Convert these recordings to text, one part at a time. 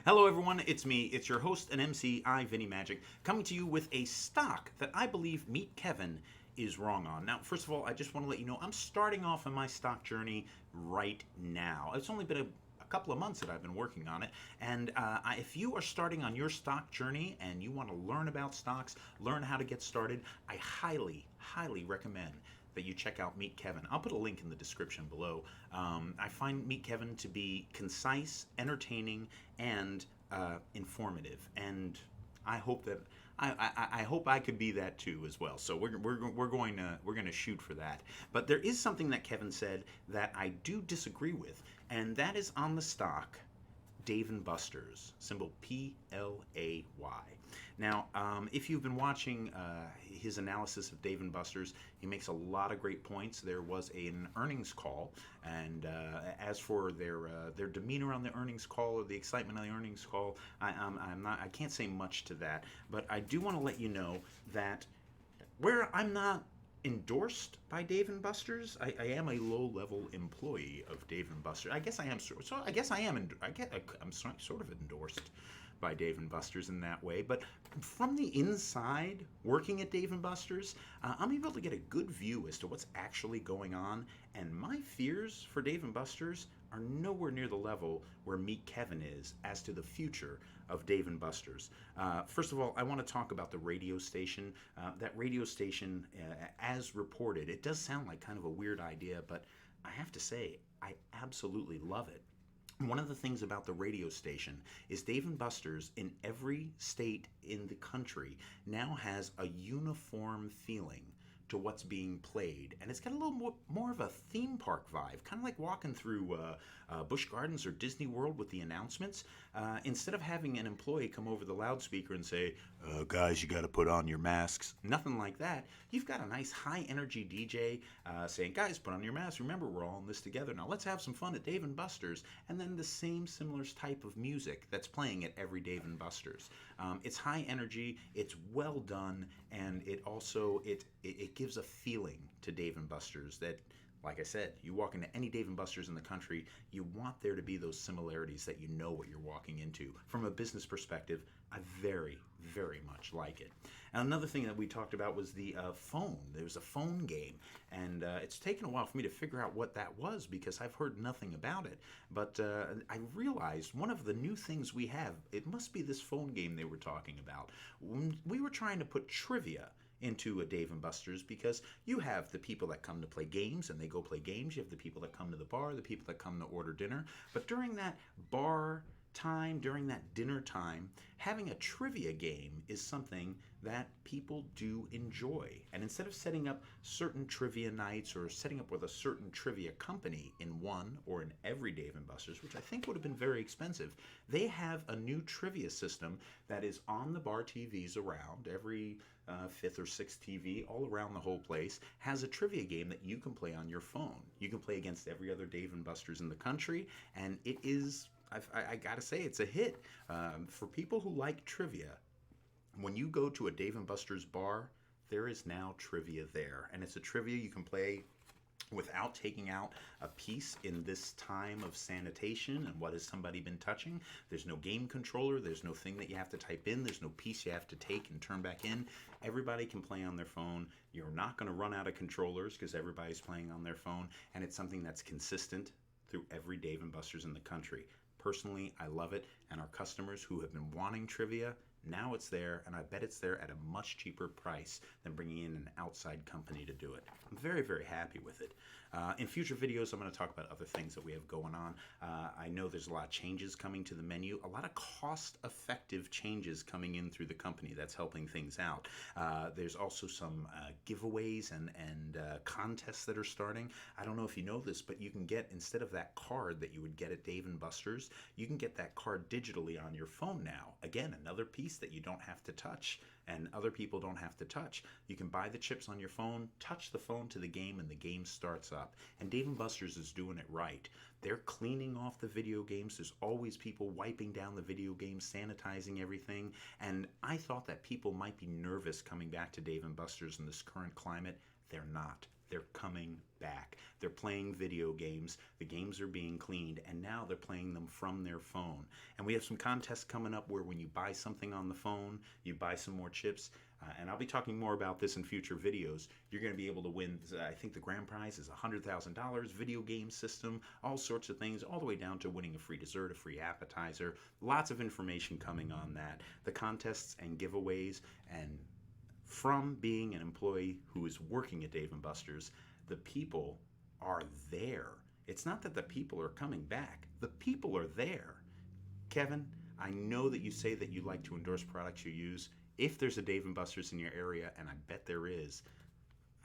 Hello, everyone. It's me. It's your host and MC, Vinny Magic, coming to you with a stock that I believe MeetKevin is wrong on. Now, first of all, I just want to let you know I'm starting off on my stock journey right now. It's only been a couple of months that I've been working on it. And if you are starting on your stock journey and you want to learn about stocks, learn how to get started, I highly recommend that you check out Meet Kevin. I'll put a link in the description below. I find Meet Kevin to be concise, entertaining, and informative. And I hope that I hope I could be that too as well. So we're going to shoot for that. But there is something that Kevin said that I do disagree with, and that is on the stock Dave and Buster's, symbol PLAY. Now, if you've been watching his analysis of Dave and Buster's, he makes a lot of great points. There was an earnings call, and as for their demeanor on the earnings call or the excitement on the earnings call, I can't say much to that. But I do want to let you know that where I'm not endorsed by Dave and Buster's, I am a low-level employee of Dave and Buster's. I guess I am. So I guess I am. I'm sort of endorsed by Dave and Buster's in that way. But from the inside, working at Dave and Buster's, I'm able to get a good view as to what's actually going on. And my fears for Dave and Buster's are nowhere near the level where Meet Kevin is as to the future of Dave and Buster's. First of all, I want to talk about the radio station. That radio station, as reported, it does sound like kind of a weird idea, but I have to say, I absolutely love it. One of the things about the radio station is Dave and Buster's in every state in the country now has a uniform feeling to what's being played, and it's got a little more of a theme park vibe, kind of like walking through Busch Gardens or Disney World with the announcements. Instead of having an employee come over the loudspeaker and say, guys, you got to put on your masks, nothing like that. You've got a nice high energy DJ saying, guys, put on your masks. Remember, we're all in this together. Now let's have some fun at Dave and Buster's. And then the same similar type of music that's playing at every Dave and Buster's. It's high energy, it's well done, and it also it gives a feeling to Dave and Buster's that, like I said, you walk into any Dave & Buster's in the country, you want there to be those similarities that you know what you're walking into. From a business perspective, I very much like it. And another thing that we talked about was the phone. There was a phone game, and it's taken a while for me to figure out what that was because I've heard nothing about it. But I realized one of the new things we have, it must be this phone game they were talking about. When we were trying to put trivia into a Dave and Buster's because you have the people that come to play games and they go play games. You have the people that come to the bar, the people that come to order dinner. But during that bar time, during that dinner time, having a trivia game is something that people do enjoy. And instead of setting up certain trivia nights or setting up with a certain trivia company in one or in every Dave and Buster's, which I think would have been very expensive, they have a new trivia system that is on the bar TVs around every fifth or sixth TV all around the whole place, has a trivia game that you can play on your phone. You can play against every other Dave and Buster's in the country, and it is, I gotta say, it's a hit. For people who like trivia, when you go to a Dave and Buster's bar, there is now trivia there, and it's a trivia you can play without taking out a piece in this time of sanitation and what has somebody been touching. There's no game controller, there's no thing that you have to type in, there's no piece you have to take and turn back in. Everybody can play on their phone. You're not going to run out of controllers because everybody's playing on their phone, and it's something that's consistent through every Dave and Buster's in the country. Personally, I love it, and our customers who have been wanting trivia, now it's there, and I bet it's there at a much cheaper price than bringing in an outside company to do it. I'm very happy with it. In future videos, I'm going to talk about other things that we have going on. I know there's a lot of changes coming to the menu, a lot of cost-effective changes coming in through the company that's helping things out. There's also some giveaways and contests that are starting. I don't know if you know this, but you can get, instead of that card that you would get at Dave & Buster's, you can get that card digitally on your phone now. Again, another piece that you don't have to touch and other people don't have to touch. You can buy the chips on your phone, touch the phone to the game, and the game starts up. And Dave & Buster's is doing it right. They're cleaning off the video games. There's always people wiping down the video games, sanitizing everything. And I thought that people might be nervous coming back to Dave & Buster's in this current climate. They're not. They're coming back. They're playing video games. The games are being cleaned, and now they're playing them from their phone. And we have some contests coming up where when you buy something on the phone, you buy some more chips. And I'll be talking more about this in future videos. You're going to be able to win, I think the grand prize is $100,000, video game system, all sorts of things, all the way down to winning a free dessert, a free appetizer. Lots of information coming on that. The contests and giveaways, and from being an employee who is working at Dave & Buster's, the people are there. It's not that the people are coming back. The people are there. Kevin, I know that you say that you like to endorse products you use. If there's a Dave & Buster's in your area, and I bet there is,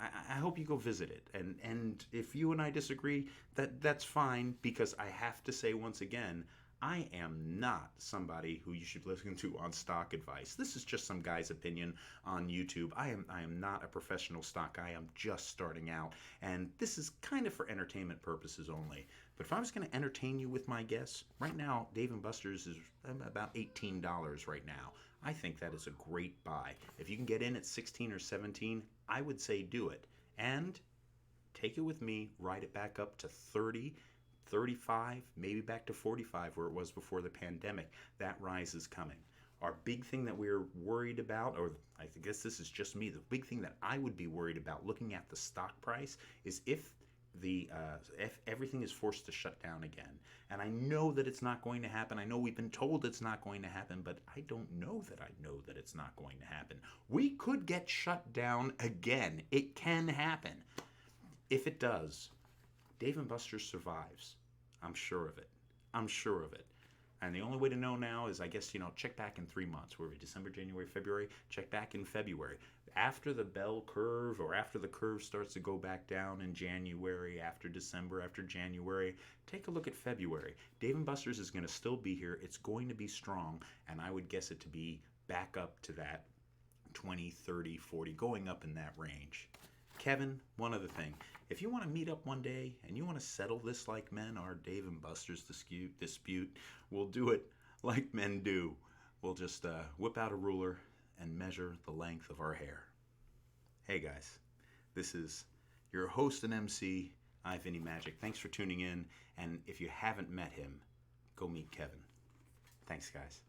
I hope you go visit it. And if you and I disagree, that's fine, because I have to say once again, I am not somebody who you should listen to on stock advice. This is just some guy's opinion on YouTube. I am not a professional stock guy. I'm just starting out, and this is kind of for entertainment purposes only. But if I was going to entertain you with my guess, right now Dave & Buster's is about $18 right now. I think that is a great buy. If you can get in at 16 or 17, I would say do it. And take it with me, ride it back up to 30, 35, maybe back to 45 where it was before the pandemic. That rise is coming. Our big thing that we're worried about, or I guess this is just me, the big thing that I would be worried about looking at the stock price is if everything is forced to shut down again. And I know that it's not going to happen. I know we've been told it's not going to happen, but I don't know that I know that it's not going to happen. We could get shut down again. It can happen. If it does, Dave & Buster's survives. I'm sure of it. I'm sure of it. And the only way to know now is, I guess, check back in 3 months. We're December, January, February. Check back in February. After the bell curve, or after the curve starts to go back down in January, after December, after January, take a look at February. Dave & Buster's is going to still be here. It's going to be strong, and I would guess it to be back up to that 20, 30, 40, going up in that range. Kevin, one other thing. If you want to meet up one day and you want to settle this like men, our Dave & Buster's dispute, we'll do it like men do. We'll just whip out a ruler and measure the length of our hair. Hey guys, this is your host and MC, Vinny Magic. Thanks for tuning in, and if you haven't met him, go meet Kevin. Thanks guys.